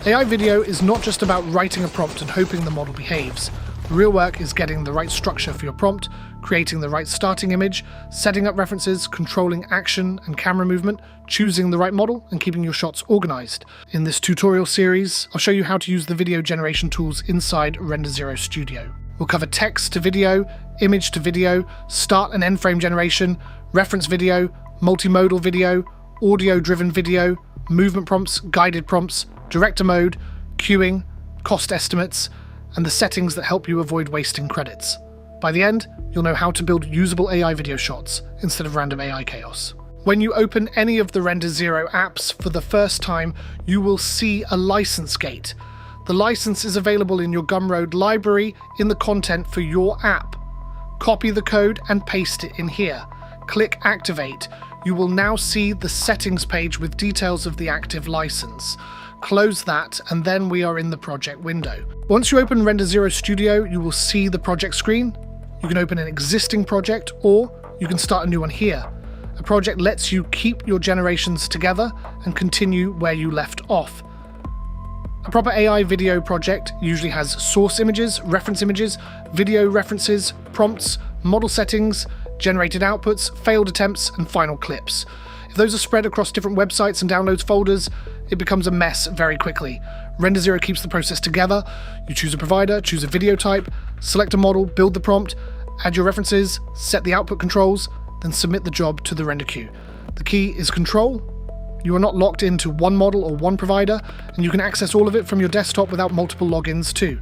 AI video is not just about writing a prompt and hoping the model behaves. The real work is getting the right structure for your prompt, creating the right starting image, setting up references, controlling action and camera movement, choosing the right model, and keeping your shots organized. In this tutorial series, I'll show you how to use the video generation tools inside RenderZero Studio. We'll cover text to video, image to video, start and end frame generation, reference video, multimodal video, audio-driven video, movement prompts, guided prompts, director mode, queuing, cost estimates, and the settings that help you avoid wasting credits. By the end, you'll know how to build usable AI video shots instead of random AI chaos. When you open any of the RenderZero apps for the first time, you will see a license gate. The license is available in your Gumroad library in the content for your app. Copy the code and paste it in here. Click Activate. You will now see the settings page with details of the active license. Close that, and then we are in the project window. Once you open RenderZero Studio, you will see the project screen. You can open an existing project, or you can start a new one here. A project lets you keep your generations together and continue where you left off. A proper AI video project usually has source images, reference images, video references, prompts, model settings, generated outputs, failed attempts, and final clips. If those are spread across different websites and downloads folders, it becomes a mess very quickly. RenderZero keeps the process together. You choose a provider, choose a video type, select a model, build the prompt, add your references, set the output controls, then submit the job to the render queue. The key is control. You are not locked into one model or one provider, and you can access all of it from your desktop without multiple logins too.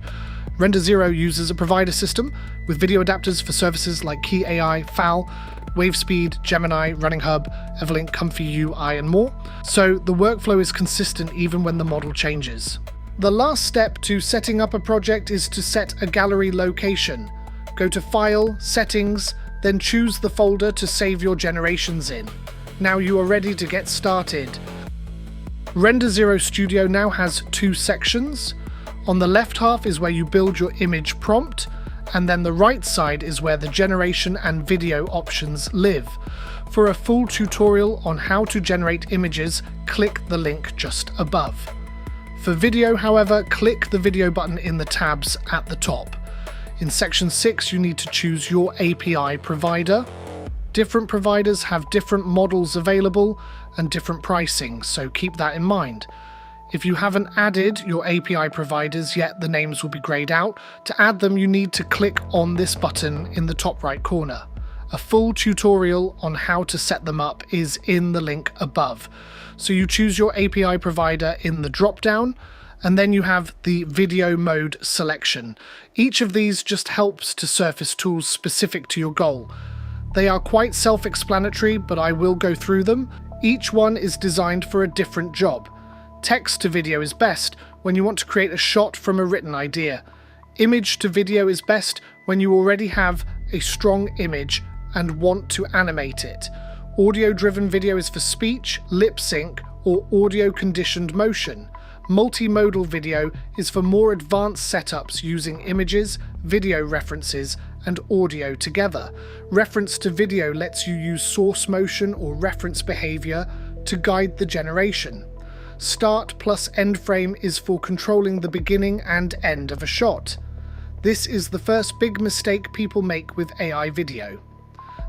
RenderZero uses a provider system with video adapters for services like KIE AI, FAL, WaveSpeed, Gemini, Running Hub, Evolink, ComfyUI, and more, so the workflow is consistent even when the model changes. The last step to setting up a project is to set a gallery location. Go to File, Settings, then choose the folder to save your generations in. Now you are ready to get started. RenderZero Studio now has two sections. On the left half is where you build your image prompt, and then the right side is where the generation and video options live. For a full tutorial on how to generate images, click the link just above. For video, however, click the video button in the tabs at the top. In section 6, you need to choose your API provider. Different providers have different models available and different pricing, so keep that in mind. If you haven't added your API providers yet, the names will be grayed out. To add them, you need to click on this button in the top right corner. A full tutorial on how to set them up is in the link above. So you choose your API provider in the drop-down, and then you have the video mode selection. Each of these just helps to surface tools specific to your goal. They are quite self-explanatory, but I will go through them. Each one is designed for a different job. Text to video is best when you want to create a shot from a written idea. Image to video is best when you already have a strong image and want to animate it. Audio-driven video is for speech, lip sync, or audio-conditioned motion. Multimodal video is for more advanced setups using images, video references, and audio together. Reference to video lets you use source motion or reference behavior to guide the generation. Start plus end frame is for controlling the beginning and end of a shot. This is the first big mistake people make with AI video.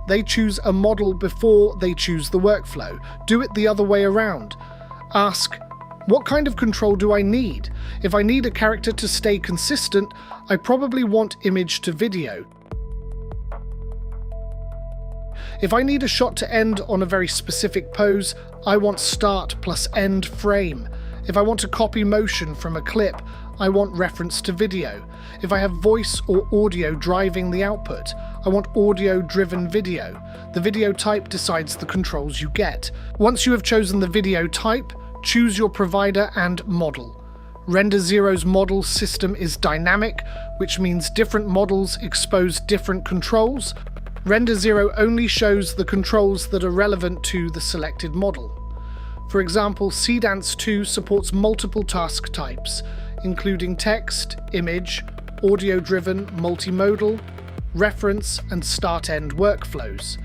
They choose a model before they choose the workflow. Do it the other way around. Ask, what kind of control do I need? If I need a character to stay consistent, I probably want image to video. If I need a shot to end on a very specific pose, I want start plus end frame. If I want to copy motion from a clip, I want reference to video. If I have voice or audio driving the output, I want audio-driven video. The video type decides the controls you get. Once you have chosen the video type, choose your provider and model. RenderZero's model system is dynamic, which means different models expose different controls. RenderZero only shows the controls that are relevant to the selected model. For example, Seedance 2 supports multiple task types, including text, image, audio-driven, multimodal, reference, and start-end workflows.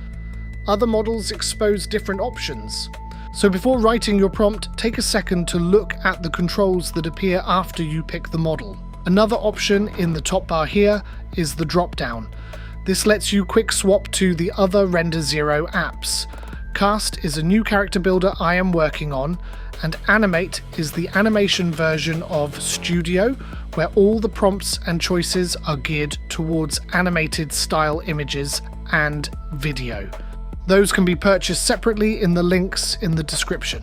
Other models expose different options. So before writing your prompt, take a second to look at the controls that appear after you pick the model. Another option in the top bar here is the drop-down. This lets you quick swap to the other RenderZero apps. Cast is a new character builder I am working on, and Animate is the animation version of Studio, where all the prompts and choices are geared towards animated style images and video. Those can be purchased separately in the links in the description.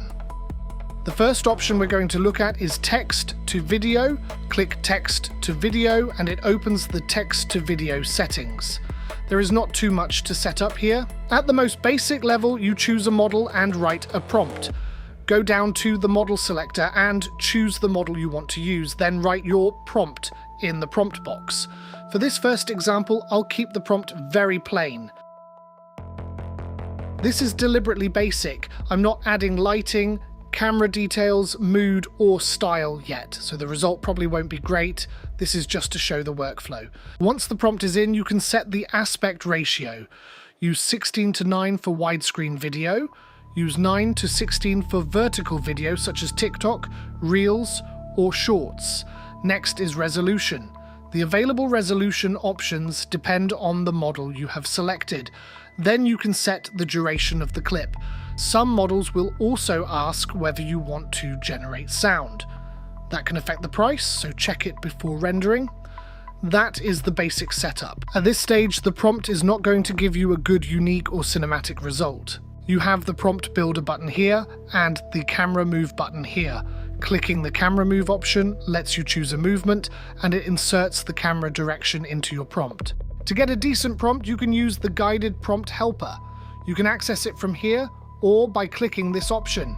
The first option we're going to look at is text to video. Click text to video and it opens the text to video settings. There is not too much to set up here. At the most basic level, you choose a model and write a prompt. Go down to the model selector and choose the model you want to use, then write your prompt in the prompt box. For this first example, I'll keep the prompt very plain. This is deliberately basic. I'm not adding lighting, camera details, mood, or style yet, so the result probably won't be great. This is just to show the workflow. Once the prompt is in, you can set the aspect ratio. Use 16:9 for widescreen video. Use 9:16 for vertical video such as TikTok, Reels, or Shorts. Next is resolution. The available resolution options depend on the model you have selected. Then you can set the duration of the clip. Some models will also ask whether you want to generate sound. That can affect the price, so check it before rendering. That is the basic setup. At this stage, the prompt is not going to give you a good, unique, or cinematic result. You have the prompt builder button here and the camera move button here. Clicking the camera move option lets you choose a movement and it inserts the camera direction into your prompt. To get a decent prompt, you can use the guided prompt helper. You can access it from here or by clicking this option.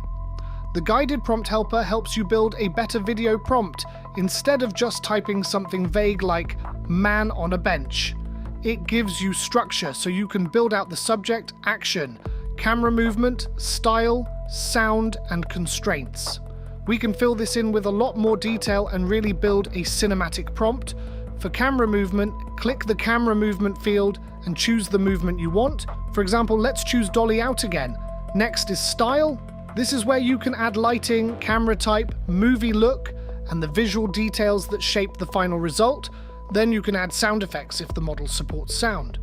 The guided prompt helper helps you build a better video prompt instead of just typing something vague like man on a bench. It gives you structure so you can build out the subject, action, camera movement, style, sound, and constraints. We can fill this in with a lot more detail and really build a cinematic prompt. For camera movement, click the camera movement field and choose the movement you want. For example, let's choose dolly out again. Next is style. This is where you can add lighting, camera type, movie look, and the visual details that shape the final result. Then you can add sound effects if the model supports sound.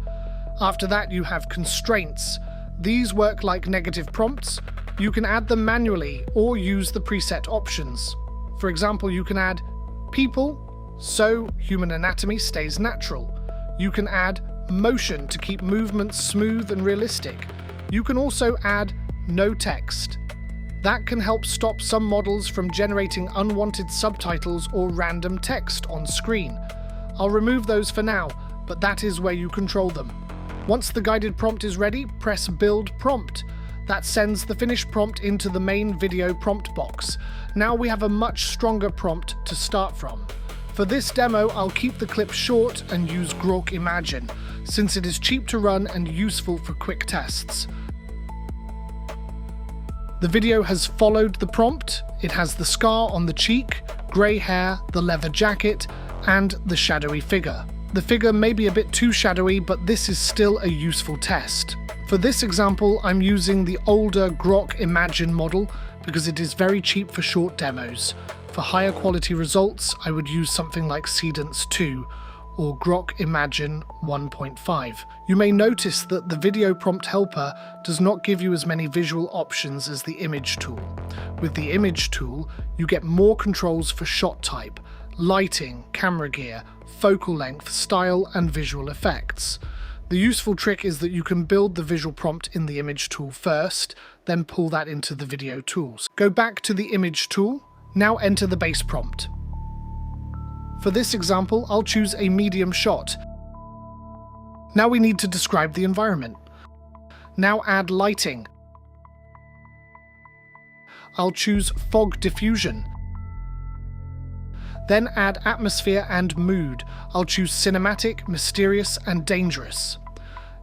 After that, you have constraints. These work like negative prompts. You can add them manually or use the preset options. For example, you can add people, so human anatomy stays natural. You can add motion to keep movements smooth and realistic. You can also add no text. That can help stop some models from generating unwanted subtitles or random text on screen. I'll remove those for now, but that is where you control them. Once the guided prompt is ready, press Build Prompt. That sends the finished prompt into the main video prompt box. Now we have a much stronger prompt to start from. For this demo, I'll keep the clip short and use Grok Imagine, since it is cheap to run and useful for quick tests. The video has followed the prompt. It has the scar on the cheek, grey hair, the leather jacket, and the shadowy figure. The figure may be a bit too shadowy, but this is still a useful test. For this example, I'm using the older Grok Imagine model because it is very cheap for short demos. For higher quality results, I would use something like Seedance 2 or Grok Imagine 1.5. You may notice that the video prompt helper does not give you as many visual options as the image tool. With the image tool, you get more controls for shot type, lighting, camera gear, focal length, style, and visual effects. The useful trick is that you can build the visual prompt in the image tool first, then pull that into the video tools. Go back to the image tool. Now enter the base prompt. For this example, I'll choose a medium shot. Now we need to describe the environment. Now add lighting. I'll choose fog diffusion. Then add atmosphere and mood. I'll choose cinematic, mysterious, and dangerous.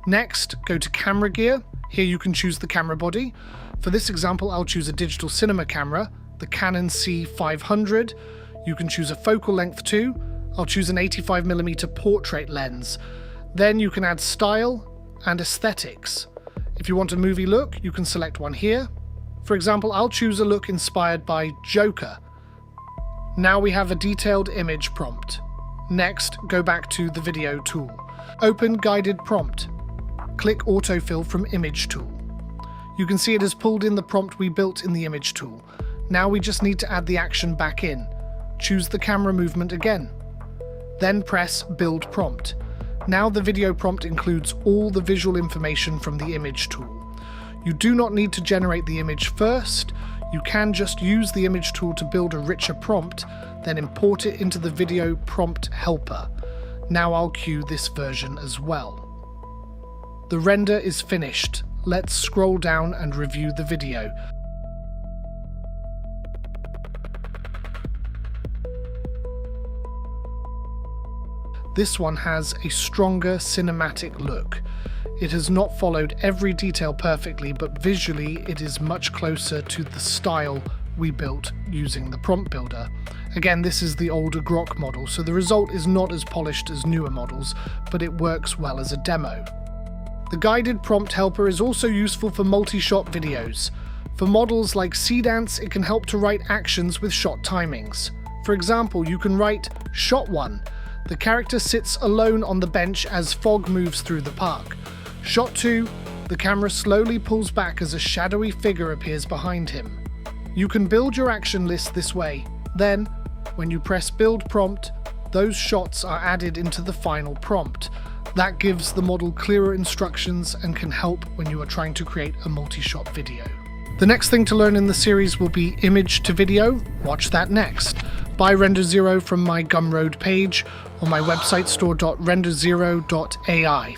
Next, go to camera gear. Here you can choose the camera body. For this example, I'll choose a digital cinema camera, the Canon C500. You can choose a focal length too. I'll choose an 85mm portrait lens. Then you can add style and aesthetics. If you want a movie look, you can select one here. For example, I'll choose a look inspired by Joker. Now we have a detailed image prompt. Next, go back to the video tool. Open guided prompt. Click Autofill from image tool. You can see it has pulled in the prompt we built in the image tool. Now we just need to add the action back in. Choose the camera movement again. Then press Build Prompt. Now the video prompt includes all the visual information from the image tool. You do not need to generate the image first. You can just use the image tool to build a richer prompt, then import it into the video prompt helper. Now I'll queue this version as well. The render is finished. Let's scroll down and review the video. This one has a stronger cinematic look. It has not followed every detail perfectly, but visually it is much closer to the style we built using the prompt builder. Again, this is the older Grok model, so the result is not as polished as newer models, but it works well as a demo. The guided prompt helper is also useful for multi-shot videos. For models like Seedance, it can help to write actions with shot timings. For example, you can write Shot 1. The character sits alone on the bench as fog moves through the park. Shot 2. The camera slowly pulls back as a shadowy figure appears behind him. You can build your action list this way. Then, when you press Build Prompt, those shots are added into the final prompt. That gives the model clearer instructions and can help when you are trying to create a multi-shot video. The next thing to learn in the series will be image to video. Watch that next. Buy RenderZero from my Gumroad page or my website store.renderzero.ai.